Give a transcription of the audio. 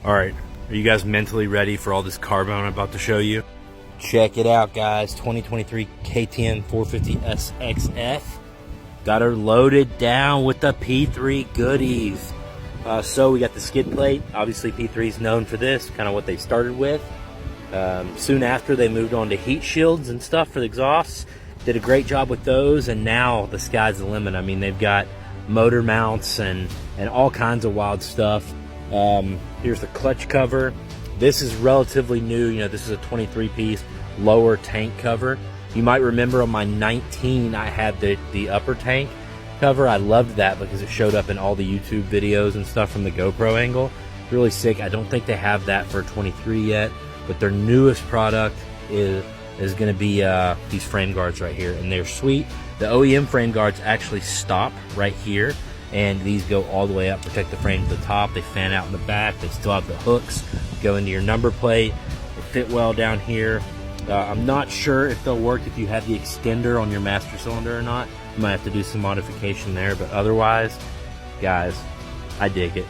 All right, are you guys mentally ready for all this carbon I'm about to show you? Check it out, guys. 2023 KTM 450 SXF. Got her loaded down with the P3 goodies. So we got the skid plate. Obviously P3 is known for this, kind of what they started with. Soon after they moved on to heat shields and stuff for the exhausts. Did a great job with those, and now the sky's the limit. I mean, they've got motor mounts and all kinds of wild stuff. Here's the clutch cover. This is relatively new. You know, this is a 23-piece lower tank cover. You might remember on my 19, I had the upper tank cover. I loved that because it showed up in all the YouTube videos and stuff from the GoPro angle. Really sick. I don't think they have that for 23 yet, but their newest product is going to be these frame guards right here, and they're sweet. The OEM frame guards actually stop right here, and these go all the way up, protect the frame to the top. They fan out in the back. They still have the hooks, go into your number plate. They fit well down here. I'm not sure if they'll work if you have the extender on your master cylinder or not. You might have to do some modification there, but otherwise, guys, I dig it.